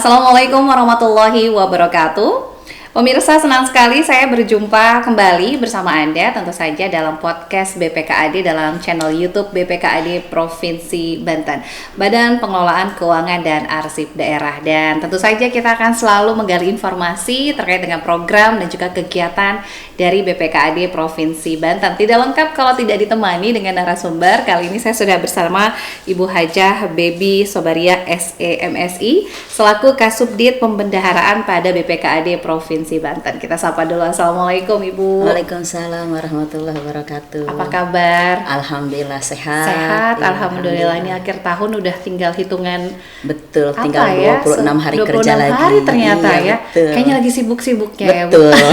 Assalamualaikum warahmatullahi wabarakatuh. Pemirsa, senang sekali saya berjumpa kembali bersama Anda tentu saja dalam podcast BPKAD dalam channel YouTube BPKAD Provinsi Banten, Badan Pengelolaan Keuangan dan Arsip Daerah. Dan tentu saja kita akan selalu menggali informasi terkait dengan program dan juga kegiatan dari BPKAD Provinsi Banten. Tidak lengkap kalau tidak ditemani dengan narasumber. Kali ini saya sudah bersama Ibu Hajah Baby Sobaria SEMSI selaku Kasubdit Pembendaharaan pada BPKAD Provinsi Banten. Kita sapa dulu. Assalamualaikum Ibu. Waalaikumsalam warahmatullahi wabarakatuh. Apa kabar? Alhamdulillah sehat. Sehat, Ya, alhamdulillah. Ini akhir tahun udah tinggal hitungan. Betul, tinggal 26 hari 26 kerja lagi. hari ternyata Iya, ya. betul. Kayaknya lagi sibuk-sibuknya ya Bu. Betul.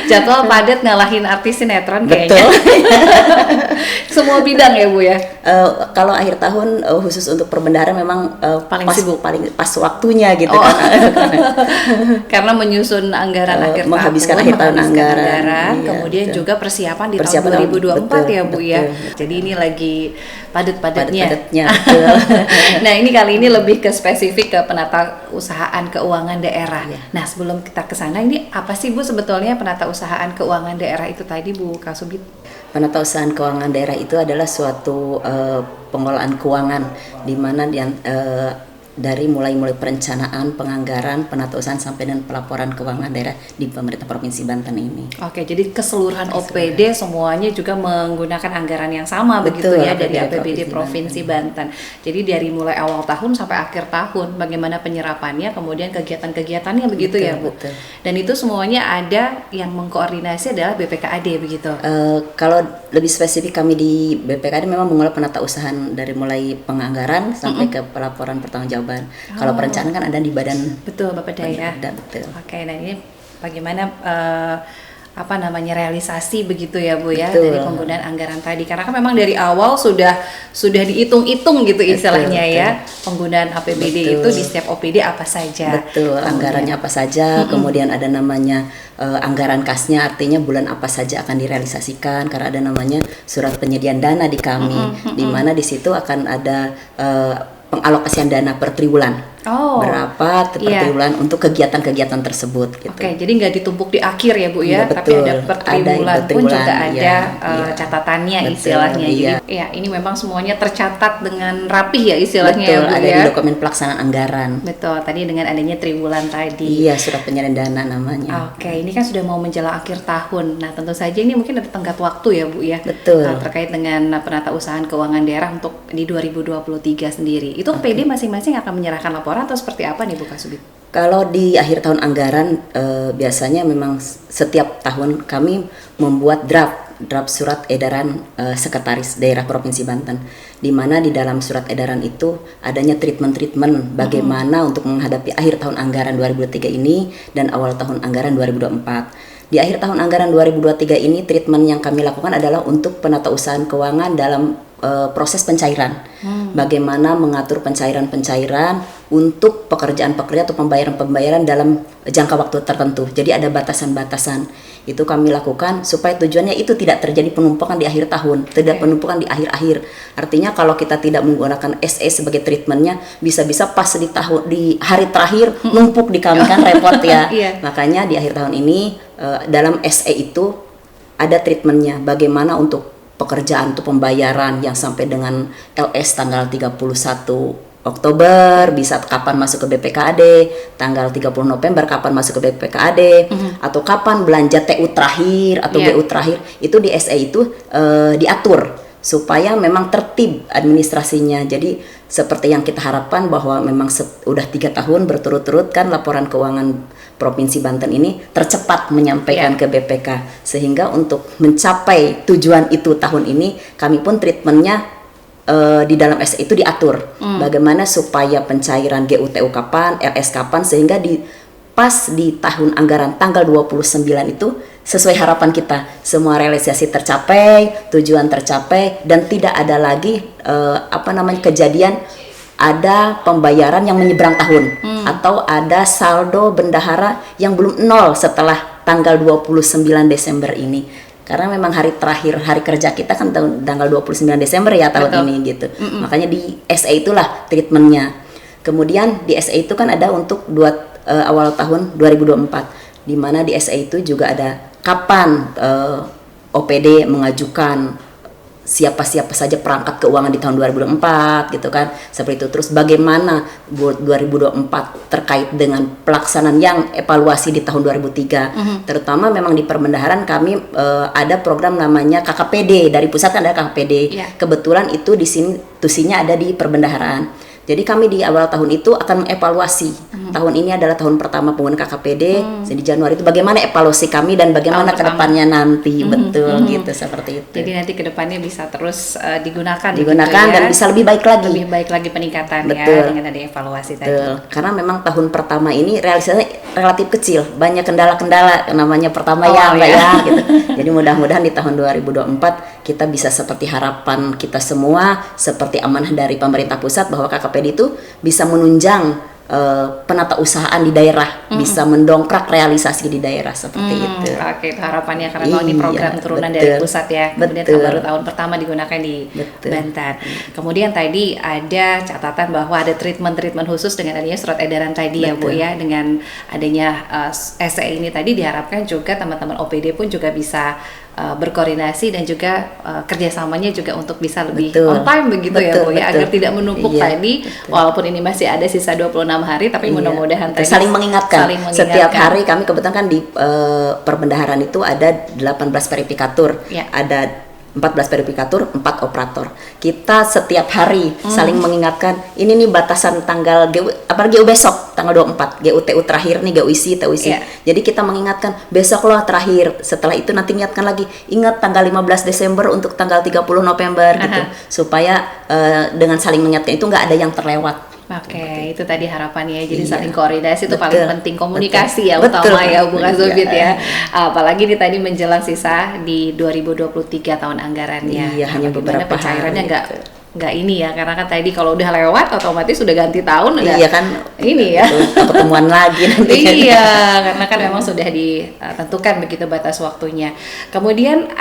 Jadwal padat ngalahin artis sinetron kayaknya. Betul. Semua bidang ya Bu ya. Kalau akhir tahun khusus untuk perbendaharaan memang Paling sibuk. paling pas waktunya gitu Oh. kan. Karena menyusun anggaran akhir menghabiskan tahun, akhir tahun menghabiskan anggaran. Iya, kemudian betul. juga persiapan di Persiapan tahun 2024 betul, ya Bu ya. betul. Jadi ini lagi padat-padatnya. Padat-padatnya, betul. Nah, ini kali ini lebih ke spesifik ke penata usahaan keuangan daerah. Iya. Nah, sebelum kita ke sana, ini apa sih Bu sebetulnya penata usahaan keuangan daerah itu tadi Bu Kasubdit? Penata usahaan keuangan daerah itu adalah suatu pengelolaan keuangan di mana dari mulai perencanaan, penganggaran, penata usahaan sampai dan pelaporan keuangan daerah di pemerintah Provinsi Banten ini. Oke, jadi keseluruhan OPD semuanya juga menggunakan anggaran yang sama. Betul, begitu ya dari APBD APBD Provinsi Banten. Jadi dari mulai awal tahun sampai akhir tahun bagaimana penyerapannya, kemudian kegiatan-kegiatannya begitu Betul, ya Bu. betul. Dan itu semuanya ada yang mengkoordinasi adalah BPKAD begitu. Kalau lebih spesifik kami di BPKAD memang mengelola penata usahaan dari mulai penganggaran sampai ke pelaporan pertanggungjawaban. Kalau perencanaan kan ada di badan. Betul Bapak Daya. Betul. Oke, nah ini bagaimana realisasi begitu ya Bu ya Betul. dari penggunaan anggaran tadi, karena kan memang dari awal sudah dihitung-hitung gitu istilahnya Betul, ya penggunaan APBD Betul. itu di setiap OPD apa saja. Betul, anggarannya apa saja, kemudian ada namanya anggaran kasnya, artinya bulan apa saja akan direalisasikan, karena ada namanya surat penyediaan dana di kami, di mana di situ akan ada pengalokasian dana per triwulan. Berapa per triwulan untuk kegiatan-kegiatan tersebut gitu. Oke, jadi nggak ditumpuk di akhir ya Bu ya, Iya, tapi betul. ada per Ada triwulan per pun triwulan, juga ada iya. catatannya Betul, istilahnya. iya. Jadi ya ini memang semuanya tercatat dengan rapih ya istilahnya Betul, ya Bu ada ya. di dokumen pelaksanaan anggaran. Betul, tadi dengan adanya triwulan tadi. Iya, surat penyediaan dana namanya. Oke, ini kan sudah mau menjelang akhir tahun. Nah, tentu saja ini mungkin ada tenggat waktu ya Bu ya. Betul. Terkait dengan penata usahaan keuangan daerah untuk di 2023 sendiri. Itu PD masing-masing akan menyerahkan laporan atau seperti apa nih Bu Kasubdit? Kalau di akhir tahun anggaran biasanya memang setiap tahun kami membuat draft surat edaran sekretaris daerah Provinsi Banten, di mana di dalam surat edaran itu adanya treatment bagaimana untuk menghadapi akhir tahun anggaran 2023 ini dan awal tahun anggaran 2024. Di akhir tahun anggaran 2023 ini treatment yang kami lakukan adalah untuk penata usahaan keuangan dalam proses pencairan. Bagaimana mengatur pencairan untuk pekerjaan-pekerjaan atau pembayaran-pembayaran dalam jangka waktu tertentu. Jadi ada batasan-batasan. Itu kami lakukan supaya tujuannya itu tidak terjadi penumpukan di akhir tahun, tidak penumpukan di akhir-akhir. Artinya kalau kita tidak menggunakan SE sebagai treatmentnya, bisa-bisa pas di hari terakhir numpuk di kami kan repot ya. Iya. Makanya di akhir tahun ini dalam SE itu ada treatmentnya. Bagaimana untuk pekerjaan untuk pembayaran yang sampai dengan LS tanggal 31 Oktober, bisa kapan masuk ke BPKAD, tanggal 30 November kapan masuk ke BPKAD, atau kapan belanja TU terakhir atau BU terakhir, itu di SE itu diatur supaya memang tertib administrasinya. Jadi seperti yang kita harapkan bahwa memang udah 3 tahun berturut-turut kan laporan keuangan Provinsi Banten ini tercepat menyampaikan ke BPK, sehingga untuk mencapai tujuan itu tahun ini kami pun treatmentnya di dalam SE itu diatur bagaimana supaya pencairan GUTU kapan, LS kapan, sehingga pas di tahun anggaran tanggal 29 itu sesuai harapan kita, semua realisasi tercapai, tujuan tercapai, dan tidak ada lagi kejadian ada pembayaran yang menyeberang tahun atau ada saldo bendahara yang belum nol setelah tanggal 29 Desember ini. Karena memang hari terakhir hari kerja kita kan tanggal 29 Desember ya tahun ini gitu. Makanya di SE itulah treatmentnya. Kemudian di SE itu kan ada untuk awal tahun 2024, di mana di SE itu juga ada kapan OPD mengajukan siapa saja perangkat keuangan di tahun 2024 gitu kan, seperti itu. Terus bagaimana 2024 terkait dengan pelaksanaan yang evaluasi di tahun 2003, terutama memang di perbendaharaan kami ada program namanya KKPD, dari pusat kan ada KKPD, kebetulan itu di sini tusinya ada di perbendaharaan. Jadi kami di awal tahun itu akan mengevaluasi. Tahun ini adalah tahun pertama penggunaan KKPD. Jadi Januari itu bagaimana evaluasi kami dan bagaimana kedepannya nanti, betul gitu, seperti itu. Jadi nanti kedepannya bisa terus digunakan gitu ya, dan bisa lebih baik lagi. Lebih baik lagi peningkatan betul. Ya dengan ada evaluasi tadi. Karena memang tahun pertama ini realisasinya relatif kecil, banyak kendala-kendala, namanya pertama Mbak ya gitu. Jadi mudah-mudahan di tahun 2024 kita bisa seperti harapan kita semua, seperti amanah dari pemerintah pusat bahwa KKPD itu bisa menunjang penata usahaan di daerah, bisa mendongkrak realisasi di daerah seperti itu. Oke, itu harapannya karena memang ini program turunan dari pusat ya. Kemudian baru tahun pertama digunakan di Banten. Kemudian tadi ada catatan bahwa ada treatment khusus dengan adanya surat edaran tadi ya Bu ya, dengan adanya SE ini tadi diharapkan juga teman-teman OPD pun juga bisa berkoordinasi dan juga kerjasamanya juga untuk bisa lebih on time begitu ya Bu ya, agar tidak menumpuk tadi walaupun ini masih ada sisa 26 hari tapi mudah-mudahan tadi saling mengingatkan. Setiap hari kami kebetulan kan di perbendaharaan itu ada 18 verifikatur, ada 14 verifikatur, 4 operator. Kita setiap hari saling mengingatkan, ini nih batasan tanggal GU, apalagi GU besok tanggal 24, GUTU terakhir nih, GU isi. Jadi kita mengingatkan, besok loh terakhir. Setelah itu nanti ingatkan lagi, ingat tanggal 15 Desember untuk tanggal 30 November gitu. Supaya dengan saling mengingatkan itu nggak ada yang terlewat. Oke, itu tadi harapannya. Jadi saling koordinasi itu paling penting, komunikasi ya utama ya Bu Kazubit ya. Apalagi ini tadi menjelang sisa di 2023 tahun anggarannya. Iya, hanya beberapa pencairannya nggak ini ya, karena kan tadi kalau udah lewat otomatis sudah ganti tahun. Iya kan, ini ya pertemuan lagi nanti. Iya, karena kan memang sudah ditentukan begitu batas waktunya. Kemudian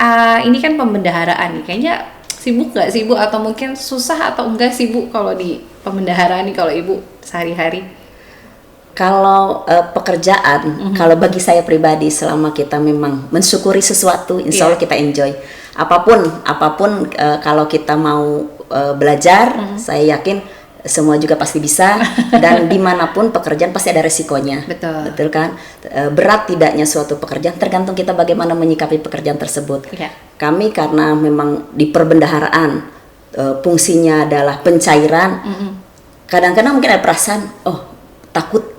ini kan pembendaharaan nih, kayaknya sibuk nggak sih Bu, atau mungkin susah atau enggak sih Bu kalau di pembendaharaan nih, kalau Ibu sehari-hari? Kalau pekerjaan, kalau bagi saya pribadi, selama kita memang mensyukuri sesuatu, insya Allah kita enjoy. Apapun kalau kita mau belajar, saya yakin semua juga pasti bisa, dan dimanapun pekerjaan pasti ada resikonya. Betul kan? Berat tidaknya suatu pekerjaan tergantung kita bagaimana menyikapi pekerjaan tersebut. Kami karena memang di perbendaharaan fungsinya adalah pencairan, kadang-kadang mungkin ada perasaan takut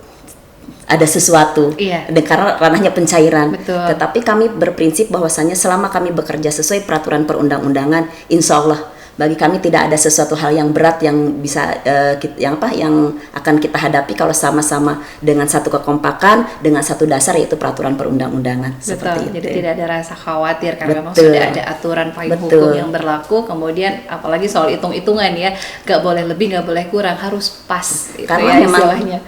ada sesuatu, karena ranahnya pencairan. Tetapi kami berprinsip bahwasanya selama kami bekerja sesuai peraturan perundang-undangan, insya Allah bagi kami tidak ada sesuatu hal yang berat yang bisa yang akan kita hadapi kalau sama-sama dengan satu kekompakan, dengan satu dasar, yaitu peraturan perundang-undangan. Seperti itu. Jadi tidak ada rasa khawatir karena memang sudah ada aturan payung hukum yang berlaku. Kemudian apalagi soal hitung-hitungan ya, nggak boleh lebih, nggak boleh kurang, harus pas. Karena memang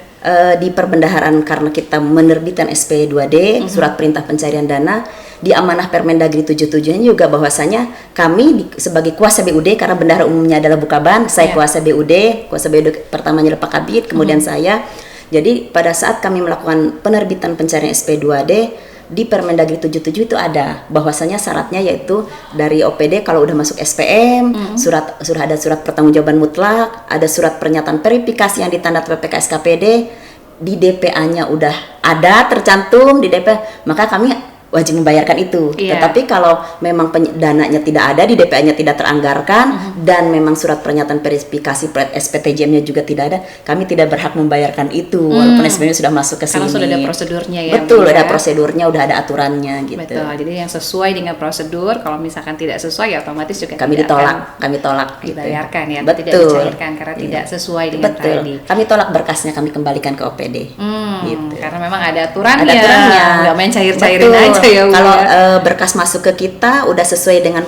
di perbendaharaan karena kita menerbitkan SP2D, surat perintah pencarian dana, di amanah Permendagri 77-nya juga bahwasanya kami sebagai kuasa BUD, karena bendahara umumnya adalah Bukaban, saya kuasa BUD pertamanya adalah Pak Kabid, kemudian saya. Jadi pada saat kami melakukan penerbitan pencarian SP2D di Permendagri 77 itu ada bahwasanya syaratnya yaitu dari OPD kalau udah masuk SPM, sudah ada surat pertanggungjawaban mutlak, ada surat pernyataan verifikasi yang ditanda PPK SKPD, di DPA-nya udah ada tercantum di DPA, maka kami wajib membayarkan itu. Tetapi kalau memang dananya tidak ada, di DPA-nya tidak teranggarkan, dan memang surat pernyataan verifikasi SPTJM-nya juga tidak ada, kami tidak berhak membayarkan itu walaupun SPM-nya sudah masuk ke sini. Karena sudah ada prosedurnya ya. Betul, ada prosedurnya, udah ada aturannya gitu. Betul. Jadi yang sesuai dengan prosedur, kalau misalkan tidak sesuai ya otomatis juga kami tolak dibayarkan gitu. ya, tidak dicairkan karena tidak sesuai dengan tadi. Kami tolak berkasnya, kami kembalikan ke OPD. Gitu. Karena memang ada aturannya. Nggak main cair-cairin aja ya. Kalau berkas masuk ke kita udah sesuai dengan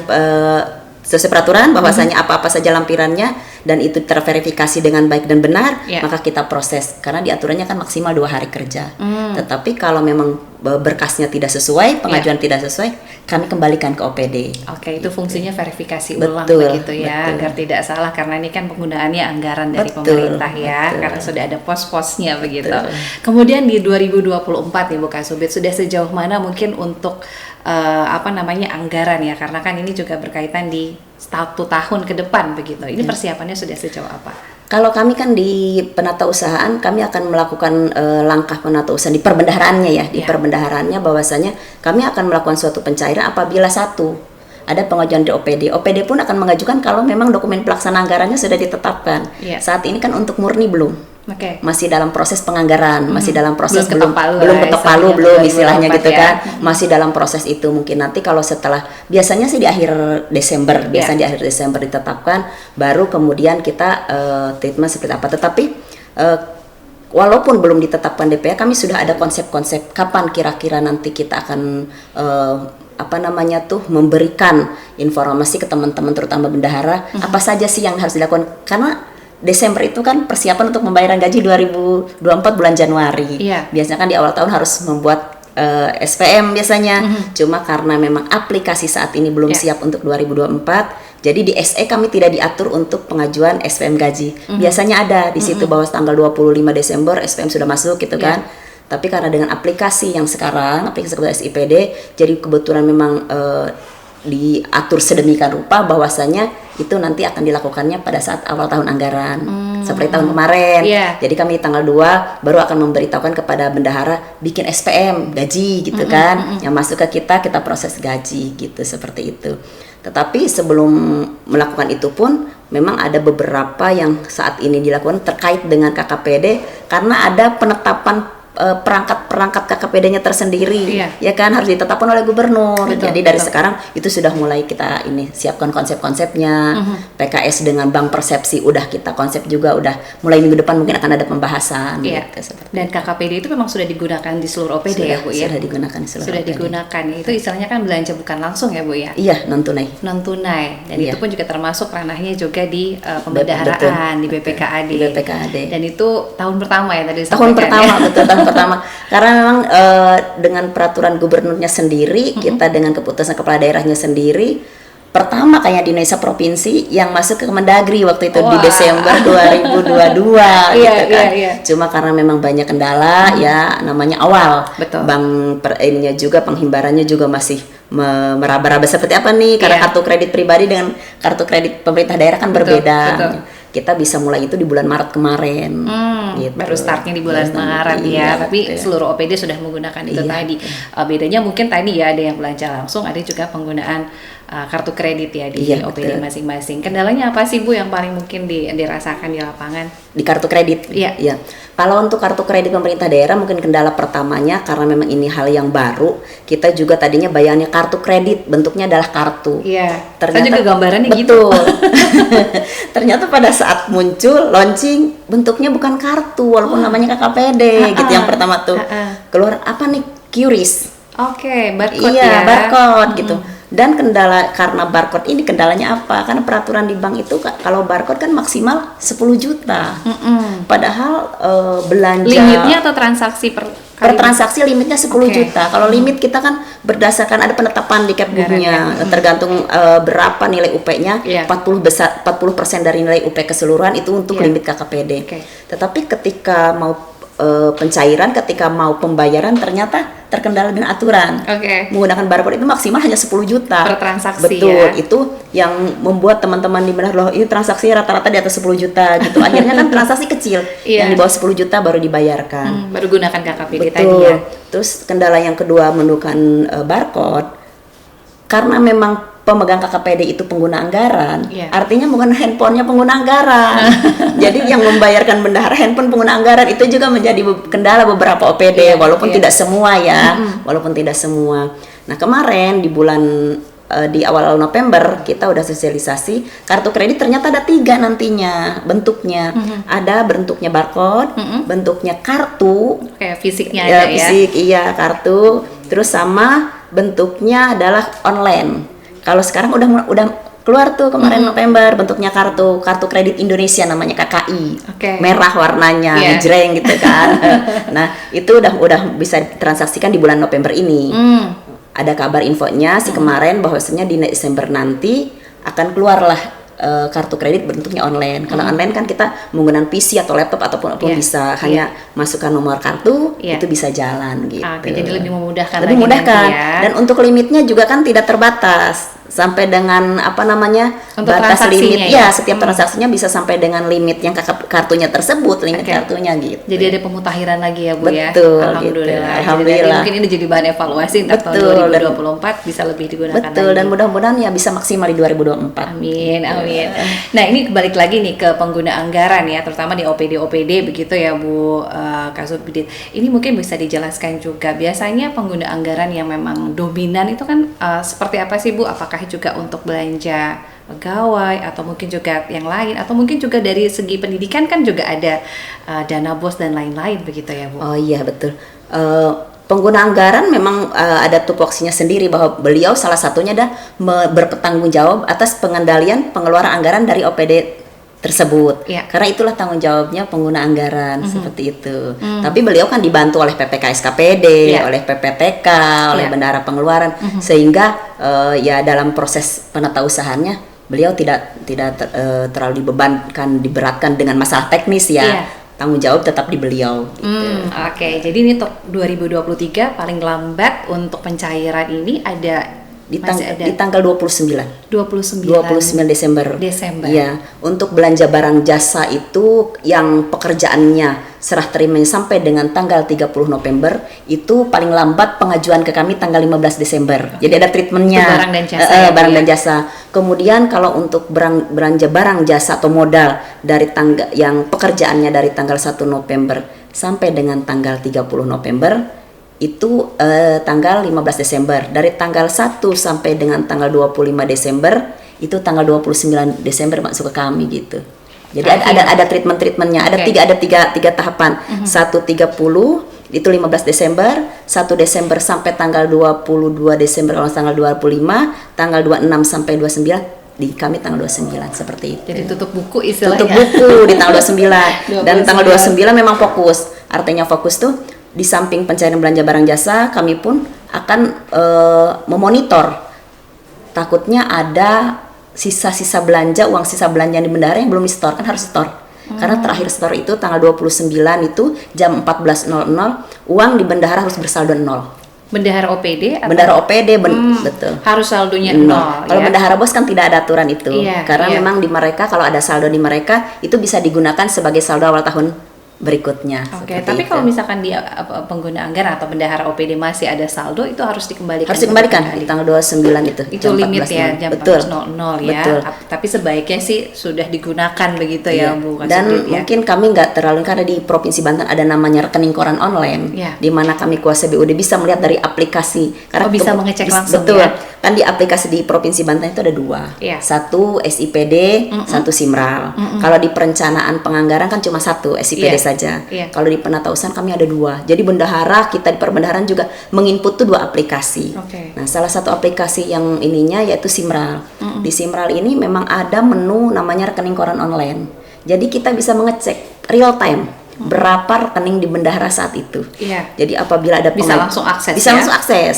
sesuai peraturan bahwasanya apa-apa saja lampirannya dan itu terverifikasi dengan baik dan benar, maka kita proses, karena di aturannya kan maksimal 2 hari kerja. Tetapi kalau memang berkasnya tidak sesuai, pengajuan tidak sesuai, kami kembalikan ke OPD. Oke, itu fungsinya verifikasi Betul, ulang begitu ya, betul. agar tidak salah karena ini kan penggunaannya anggaran dari Betul, pemerintah ya, betul. karena sudah ada pos-posnya begitu. Betul. Kemudian di 2024 nih Bu Kasubit, sudah sejauh mana mungkin untuk anggaran ya, karena kan ini juga berkaitan di 1 tahun ke depan begitu. Ini persiapannya sudah sejauh apa? Kalau kami kan di penata usahaan, kami akan melakukan langkah penata usaha di perbendaharaannya ya, di perbendaharaannya bahwasanya kami akan melakukan suatu pencairan apabila ada pengajuan di OPD. OPD pun akan mengajukan kalau memang dokumen pelaksana anggarannya sudah ditetapkan. Saat ini kan untuk murni belum. Masih dalam proses penganggaran, masih dalam proses belum ketok palu istilahnya gitu kan. Masih dalam proses itu, mungkin nanti kalau setelah biasanya sih di akhir Desember, di akhir Desember ditetapkan, baru kemudian kita treatment seperti apa. Tetapi walaupun belum ditetapkan DPA, kami sudah ada konsep-konsep kapan kira-kira nanti kita akan memberikan informasi ke teman-teman terutama bendahara apa saja sih yang harus dilakukan, karena Desember itu kan persiapan untuk pembayaran gaji 2024 bulan Januari. Biasanya kan di awal tahun harus membuat SPM biasanya. Cuma karena memang aplikasi saat ini belum siap untuk 2024, jadi di SE kami tidak diatur untuk pengajuan SPM gaji. Biasanya ada di situ bahwa tanggal 25 Desember SPM sudah masuk gitu kan. Tapi karena dengan aplikasi yang sekarang, aplikasi SIPD, jadi kebetulan memang diatur sedemikian rupa bahwasanya itu nanti akan dilakukannya pada saat awal tahun anggaran seperti tahun kemarin. Jadi kami tanggal 2 baru akan memberitahukan kepada bendahara bikin SPM gaji gitu kan, yang masuk ke kita proses gaji gitu, seperti itu. Tetapi sebelum melakukan itu pun memang ada beberapa yang saat ini dilakukan terkait dengan KKPD karena ada penetapan perangkat KKPD-nya tersendiri, ya kan harus ditetapkan oleh gubernur. Jadi dari sekarang itu sudah mulai kita siapkan konsep-konsepnya. PKS dengan Bank Persepsi udah kita konsep juga, udah mulai minggu depan mungkin akan ada pembahasan. Gitu, dan KKPD itu memang sudah digunakan di seluruh OPD ya Bu ya? Sudah digunakan di seluruh Sudah OPD. Digunakan, itu istilahnya kan belanja bukan langsung ya Bu ya? Iya, non tunai. Non tunai, dan itu pun juga termasuk ranahnya juga di pembendaharaan, di BPKAD. Di BPKAD. Dan itu tahun pertama ya tadi tahun pertama ya? Betul, tahun pertama. Karena memang dengan peraturan gubernurnya sendiri, kita dengan keputusan kepala daerahnya sendiri, pertama kayak di Indonesia provinsi yang masuk ke Kemendagri waktu itu di Desember 2022 gitu kan. Cuma karena memang banyak kendala ya, namanya awal. Bank ininya juga penghimbarannya juga masih meraba-raba seperti apa nih, karena kartu kredit pribadi dengan kartu kredit pemerintah daerah kan berbeda. Kita bisa mulai itu di bulan Maret kemarin. Gitu. Baru startnya di bulan Maret ya, tapi seluruh OPD sudah menggunakan itu tadi. Bedanya mungkin tadi ya, ada yang belanja langsung, ada juga penggunaan kartu kredit ya di OPD masing-masing. Kendalanya apa sih Bu yang paling mungkin dirasakan di lapangan? Di kartu kredit? Iya. Kalau untuk kartu kredit pemerintah daerah mungkin kendala pertamanya karena memang ini hal yang baru. Kita juga tadinya bayangnya kartu kredit bentuknya adalah kartu. Ternyata saya juga gambarannya betul. Ternyata pada saat muncul launching bentuknya bukan kartu walaupun namanya KKPD gitu. Yang pertama tuh keluar apa nih, QRIS. Barcode barcode gitu. Dan kendala karena barcode ini, kendalanya apa? Karena peraturan di bank itu kalau barcode kan maksimal 10 juta. Padahal belanja limitnya atau transaksi per transaksi limitnya 10 juta. Kalau limit kita kan berdasarkan ada penetapan di Kepdiknya, tergantung berapa nilai UP-nya. 40% dari nilai UP keseluruhan itu untuk limit KKPD. Tetapi ketika mau pencairan, ketika mau pembayaran ternyata terkendala dengan aturan. Menggunakan barcode itu maksimal hanya 10 juta per transaksi. Betul, itu yang membuat teman-teman di benar loh, ini transaksi rata-rata di atas 10 juta gitu. Akhirnya kan transaksi kecil yang di bawah 10 juta baru dibayarkan. Baru gunakan KKPD Betul. tadi ya. Terus kendala yang kedua menggunakan barcode, karena memang pemegang KKPD itu pengguna anggaran, artinya bukan handphonenya pengguna anggaran. Jadi yang membayarkan bendahara handphone pengguna anggaran itu juga menjadi kendala beberapa OPD, walaupun tidak semua ya, walaupun tidak semua. Nah kemarin di bulan di awal November kita udah sosialisasi kartu kredit, ternyata ada 3 nantinya bentuknya. Ada bentuknya barcode, bentuknya kartu, kayak fisiknya ada ya. Fisik kartu, terus sama bentuknya adalah online. Kalau sekarang udah keluar tuh kemarin November, bentuknya kartu kredit Indonesia namanya KKI. Merah warnanya, ngejreng gitu kan. Nah, itu udah bisa ditransaksikan di bulan November ini. Ada kabar infonya kemarin bahwasanya di Desember nanti akan keluarlah kartu kredit bentuknya online. Kalau online kan kita menggunakan PC atau laptop ataupun bisa hanya masukkan nomor kartu, itu bisa jalan gitu. Jadi lebih memudahkan. Lebih memudahkan. Dan untuk limitnya juga kan tidak terbatas sampai dengan untuk batas limit setiap transaksinya bisa sampai dengan limit yang kartunya tersebut, limit kartunya gitu. Jadi ada pemutakhiran lagi ya Bu ya. Alhamdulillah. Gitu. Alhamdulillah. Mungkin ini jadi bahan evaluasi untuk tahun 2024 bisa lebih digunakan lagi. Dan mudah-mudahan ya bisa maksimal di 2024. Amin. Nah, ini balik lagi nih ke pengguna anggaran ya, terutama di OPD begitu ya Bu Kasubdit. Ini mungkin bisa dijelaskan juga biasanya pengguna anggaran yang memang dominan itu kan seperti apa sih Bu? Apakah juga untuk belanja pegawai atau mungkin juga yang lain, atau mungkin juga dari segi pendidikan kan juga ada dana bos dan lain-lain begitu ya Bu? Oh iya betul. Pengguna anggaran memang ada tupoksinya sendiri bahwa beliau salah satunya adalah bertanggung jawab atas pengendalian pengeluaran anggaran dari OPD tersebut. Karena itulah tanggung jawabnya pengguna anggaran seperti itu. Tapi beliau kan dibantu oleh PPK SKPD, oleh PPTK, oleh Bendahara Pengeluaran, sehingga ya dalam proses penatausahanya beliau tidak terlalu diberatkan dengan masalah teknis ya. Tanggung jawab tetap di beliau gitu. Jadi ini untuk 2023 paling lambat untuk pencairan ini ada di tanggal 29 Desember. Ya, untuk belanja barang jasa itu yang pekerjaannya serah terimanya sampai dengan tanggal 30 November itu paling lambat pengajuan ke kami tanggal 15 Desember. Jadi ada treatmentnya. Barang dan jasa. Barang dan jasa. Kemudian kalau untuk belanja barang jasa atau modal dari tanggal yang pekerjaannya dari tanggal 1 November sampai dengan tanggal 30 November itu tanggal 15 Desember. Dari tanggal 1 sampai dengan tanggal 25 Desember itu tanggal 29 Desember masuk ke kami gitu. Jadi ada treatmentnya. Ada tiga tahapan. 1 30 itu 15 Desember, 1 Desember sampai tanggal 22 Desember kalau tanggal 25, tanggal 26 sampai 29 di kami tanggal 29 seperti itu. Jadi tutup buku istilahnya. Tutup buku di tanggal 29 dan tanggal 29 memang fokus. Artinya fokus tuh di samping pencairan belanja barang jasa, kami pun akan memonitor. Takutnya ada sisa-sisa belanja, uang sisa belanja di bendahara yang belum di-store, kan harus store. Karena terakhir store itu tanggal 29 itu jam 14.00, uang di bendahara harus bersaldo 0. Bendahara OPD? Bendahara OPD, betul. Harus saldonya 0. Kalau bendahara bos kan tidak ada aturan itu. Karena memang di mereka kalau ada saldo di mereka itu bisa digunakan sebagai saldo awal tahun berikutnya. Tapi kalau misalkan dia pengguna anggaran atau bendahara OPD masih ada saldo, itu harus dikembalikan. Harus dikembalikan di tanggal 29 itu. Itu limit ya, jam 14.00 ya. Betul. Tapi sebaiknya sih sudah digunakan begitu ya Bu. Dan mungkin kami nggak terlalu, karena di Provinsi Banten ada namanya rekening koran online, di mana kami kuasa BUD bisa melihat dari aplikasi. Karena bisa mengecek langsung. Betul. Kan di aplikasi di Provinsi Banten itu ada 2. Satu SIPD, satu Simral. Kalau di perencanaan penganggaran kan cuma satu SIPD saja. Kalau di penatausahaan kami ada 2. Jadi bendahara, kita di perbendaharaan juga menginput tuh 2 aplikasi. Nah, salah satu aplikasi yang ininya yaitu Simral. Di Simral ini memang ada menu namanya rekening koran online. Jadi kita bisa mengecek real time berapa rekening di bendahara saat itu. Jadi apabila ada bisa langsung akses.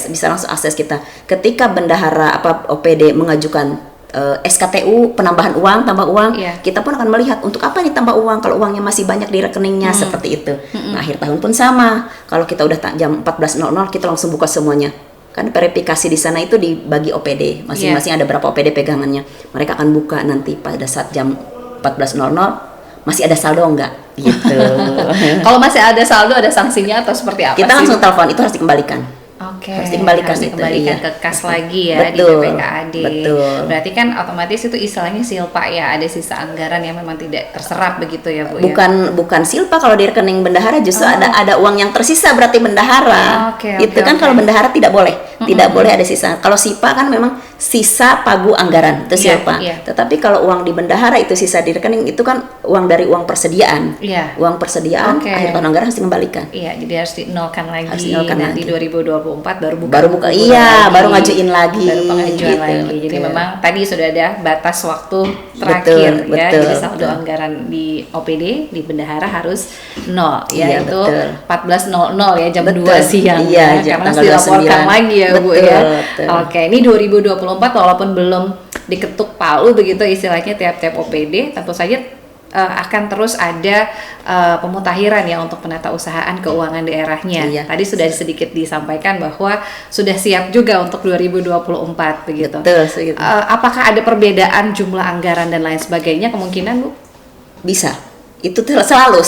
Bisa langsung akses kita. Ketika bendahara OPD mengajukan SKTU penambahan uang, tambah uang, kita pun akan melihat untuk apa nih tambah uang kalau uangnya masih banyak di rekeningnya seperti itu. Nah, akhir tahun pun sama. Kalau kita udah jam 14.00 kita langsung buka semuanya. Kan verifikasi di sana itu dibagi OPD, masing-masing ada berapa OPD pegangannya. Mereka akan buka nanti pada saat jam 14.00 masih ada saldo enggak gitu. Kalau masih ada saldo ada sanksinya atau seperti apa? Kita langsung telepon, itu harus dikembalikan. Harus dikembalikan ke kas lagi ya. Betul, di BPKAD. Betul. Berarti kan otomatis itu istilahnya silpa ya, ada sisa anggaran yang memang tidak terserap begitu ya Bu. Bukan silpa, kalau di rekening bendahara justru ada uang yang tersisa, berarti bendahara. Kalau bendahara tidak boleh, tidak boleh ada sisa. Kalau SIPA kan memang sisa pagu anggaran itu Iya, siapa. iya. Tetapi kalau uang di bendahara itu sisa di rekening itu kan uang dari uang persediaan. Iya. Uang persediaan Oke. akhir tahun anggaran harus dikembalikan. Iya, jadi harus dinolkan lagi. Harus dinolkan Nanti lagi. 2024 baru buka. Baru buka, buku iya, lagi. baru ngajuin lagi. Baru pengajuan gitu, lagi. Jadi betul. memang tadi sudah ada batas waktu terakhir Betul, ya. betul, Jadi saldo betul. anggaran di OPD di bendahara harus 0 ya. Iya, Itu betul. 14.00 ya, jam Betul. 2 siang. Iya, ya. Karena harus tanggal dilaporkan 29. lagi ya Bu Betul, ya. betul. Oke, ini 2024 walaupun belum diketuk palu begitu istilahnya tiap-tiap OPD, tentu saja akan terus ada pemutakhiran ya untuk penata usahaan keuangan daerahnya. Iya. Tadi sudah sedikit disampaikan bahwa sudah siap juga untuk 2024 begitu. Betul, segitu. Apakah ada perbedaan jumlah anggaran dan lain sebagainya kemungkinan Bu? Bisa. Itu selalu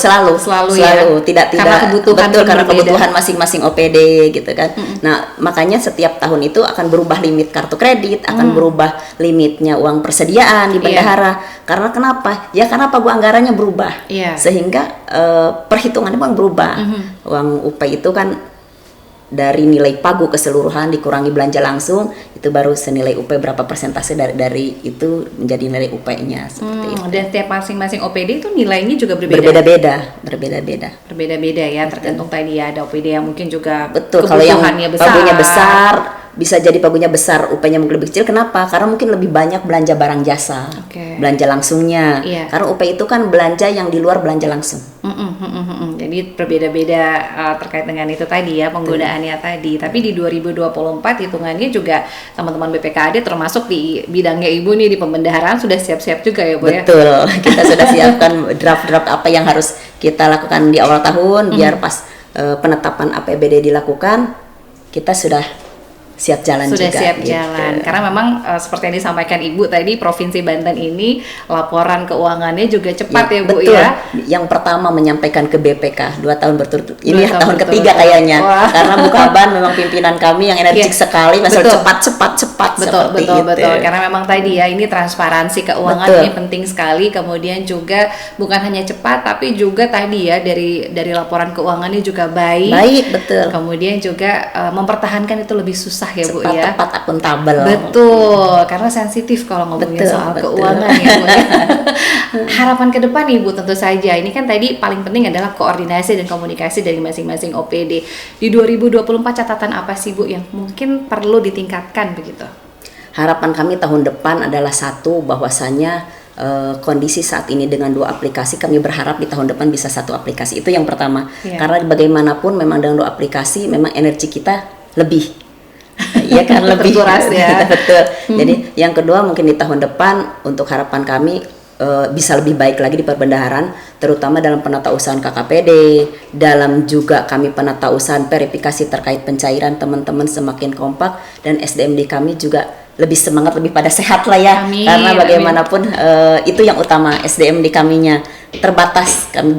Ya? tidak Karena kebutuhan betul, karena berbeda. kebutuhan masing-masing OPD gitu kan. Nah, makanya setiap tahun itu akan berubah limit kartu kredit, akan berubah limitnya uang persediaan di bendahara. Karena kenapa? Ya karena pagu anggarannya berubah. Iya. Sehingga perhitungannya pun berubah. Uang UP itu kan dari nilai pagu keseluruhan dikurangi belanja langsung, itu baru senilai UP berapa persentase dari itu menjadi nilai UP-nya seperti itu. Dan tiap masing-masing OPD itu nilainya juga Berbeda-beda. Berbeda-beda ya, tergantung tadi ya, ada OPD yang mungkin juga Betul, kalau yang kebutuhannya pagunya besar, bisa jadi pagunya besar, UP-nya mungkin lebih kecil. Kenapa? Karena mungkin lebih banyak belanja barang jasa, Oke. belanja langsungnya. Iya. Karena UP itu kan belanja yang di luar belanja langsung. Jadi berbeda-beda terkait dengan itu tadi ya, penggunaannya tadi. Tapi di 2024 hitungannya juga teman-teman BPKAD termasuk di bidangnya Ibu nih di pembendaharaan sudah siap-siap juga ya Bu ya. Betul, kita sudah siapkan draft-draft apa yang harus kita lakukan di awal tahun biar pas penetapan APBD dilakukan kita sudah siap jalan Sudah juga. siap gitu. jalan. Karena memang seperti yang disampaikan Ibu tadi, Provinsi Banten ini laporan keuangannya juga cepat ya Bu betul. ya. Yang pertama menyampaikan ke BPK 2 tahun berturut-turut. Dua Ini tahun tahun ketiga berturut-turut. kayaknya. Wah. Karena Bu Kaban memang pimpinan kami yang energik Iya. sekali, masalah Betul. cepat seperti itu. Betul. Karena memang tadi ya, ini transparansi keuangan Betul. ini penting sekali. Kemudian juga bukan hanya cepat, tapi juga tadi ya dari laporan keuangannya juga baik. Baik, betul. Kemudian juga mempertahankan itu lebih susah ya Bu Cepat, ya. tepat, akuntabel. Betul, karena sensitif kalau ngomongin Betul, soal betul. keuangan ya Bu ya. Harapan ke depan Ibu tentu saja, ini kan tadi paling penting adalah koordinasi dan komunikasi dari masing-masing OPD. Di 2024 catatan apa sih Bu yang mungkin perlu ditingkatkan begitu? Harapan kami tahun depan adalah satu, bahwasanya kondisi saat ini dengan 2 aplikasi, kami berharap di tahun depan bisa 1 aplikasi. Itu yang pertama. Iya. Karena bagaimanapun memang dengan 2 aplikasi memang energi kita lebih. Iya kan lebih Terkuras ya. Betul. Jadi yang kedua mungkin di tahun depan untuk harapan kami bisa lebih baik lagi di perbendaharaan, terutama dalam penatausahaan KKPD, dalam juga kami penatausahaan verifikasi terkait pencairan, teman-teman semakin kompak dan SDMD kami juga lebih semangat, lebih pada sehat lah ya. Amin, Karena bagaimanapun itu yang utama, SDM di kaminya terbatas, kami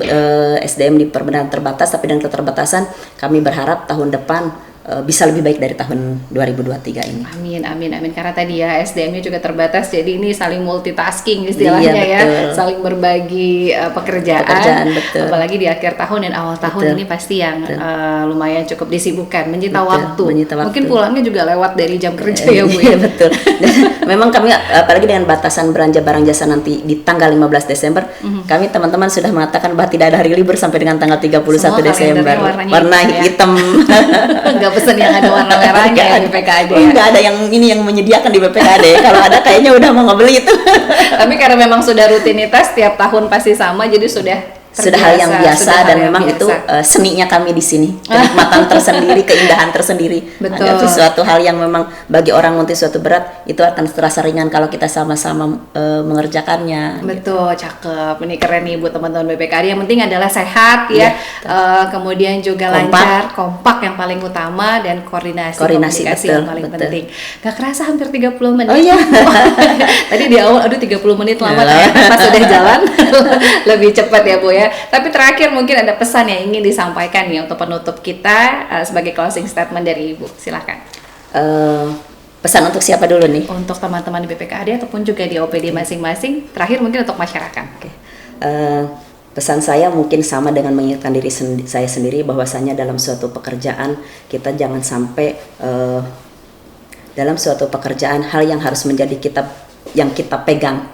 SDM di perbendaharaan terbatas, tapi dengan keterbatasan kami berharap tahun depan bisa lebih baik dari tahun 2023 ini. Amin. Karena tadi ya SDM-nya juga terbatas, jadi ini saling multitasking istilahnya Iya, ya, betul. saling berbagi pekerjaan, betul. apalagi di akhir tahun dan awal tahun Betul. ini pasti yang lumayan cukup disibukkan, menyita Betul, waktu. menyita waktu. Mungkin pulangnya juga lewat dari jam kerja ya Bu Iya ya. betul. Memang kami apalagi dengan batasan belanja barang jasa nanti di tanggal 15 Desember, kami teman-teman sudah mengatakan bahwa tidak ada hari libur sampai dengan tanggal 31 Semua Desember. kalendernya Warna warnanya hitam. Nggak pesen yang ada warna merahnya ya di BPKAD ya. Enggak ada yang ini yang menyediakan di BPKAD. Kalau ada kayaknya udah mau ngebeli itu. Tapi karena memang sudah rutinitas tiap tahun pasti sama, jadi sudah Hal yang biasa sudah hal dan yang memang biasa. itu seninya kami di sini, kenikmatan tersendiri, keindahan tersendiri. Betul. Ada sesuatu hal yang memang bagi orang mungkin suatu berat, itu akan terasa ringan kalau kita sama-sama mengerjakannya. Betul, cakep. Ini keren nih buat teman-teman BPKAD. Yang penting adalah sehat ya. Kemudian juga Kompak. lancar, kompak yang paling utama, dan komunikasi Koordinasi, yang betul, paling betul. penting. Gak kerasa hampir 30 menit. Oh iya. Tadi di awal aduh 30 menit lama, Yalah. ternyata pas sudah jalan lebih cepat ya Bu ya. Tapi terakhir mungkin ada pesan yang ingin disampaikan nih untuk penutup kita sebagai closing statement dari Ibu. Silakan. Pesan untuk siapa dulu nih? Untuk teman-teman di BPKAD ataupun juga di OPD masing-masing. Terakhir mungkin untuk masyarakat. Pesan saya mungkin sama dengan mengingatkan diri saya sendiri, bahwasanya dalam suatu pekerjaan kita jangan sampai dalam suatu pekerjaan hal yang harus menjadi yang kita pegang.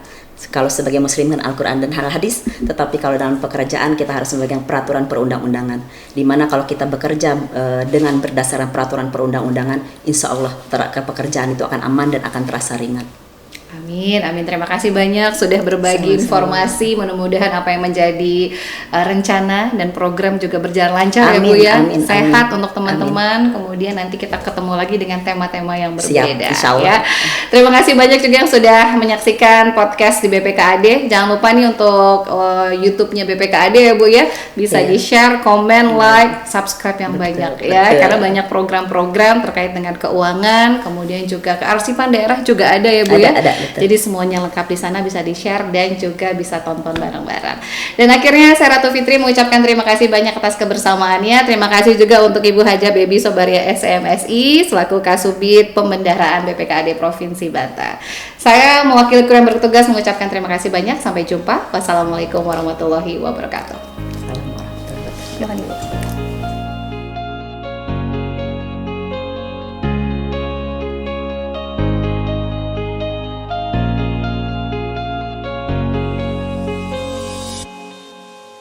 Kalau sebagai muslim kan Al-Quran dan hadis, tetapi kalau dalam pekerjaan kita harus memegang peraturan perundang-undangan. Dimana kalau kita bekerja dengan berdasarkan peraturan perundang-undangan, insya Allah pekerjaan itu akan aman dan akan terasa ringan. Amin, amin. Terima kasih banyak sudah berbagi informasi. Mudah-mudahan apa yang menjadi rencana dan program juga berjalan lancar ya Bu ya. Amin, sehat untuk teman-teman. Kemudian nanti kita ketemu lagi dengan tema-tema yang berbeda. Siap, ya. Terima kasih banyak juga yang sudah menyaksikan podcast di BPKAD. Jangan lupa nih untuk YouTube-nya BPKAD ya Bu ya. Bisa di-share, komen, like, subscribe yang banyak ya. Karena banyak program-program terkait dengan keuangan, kemudian juga kearsipan daerah juga ada ya Bu ya. Ada. Betul. Jadi semuanya lengkap di sana, bisa di-share dan juga bisa tonton bareng-bareng. Dan akhirnya saya Ratu Fitri mengucapkan terima kasih banyak atas kebersamaannya. Terima kasih juga untuk Ibu Haja Baby Sobaria SMSI selaku Kasubit Pembendaharaan BPKAD Provinsi Banten. Saya mewakili kru yang bertugas mengucapkan terima kasih banyak. Sampai jumpa. Wassalamualaikum warahmatullahi wabarakatuh. Assalamualaikum warahmatullahi wabarakatuh. Silakan Ibu.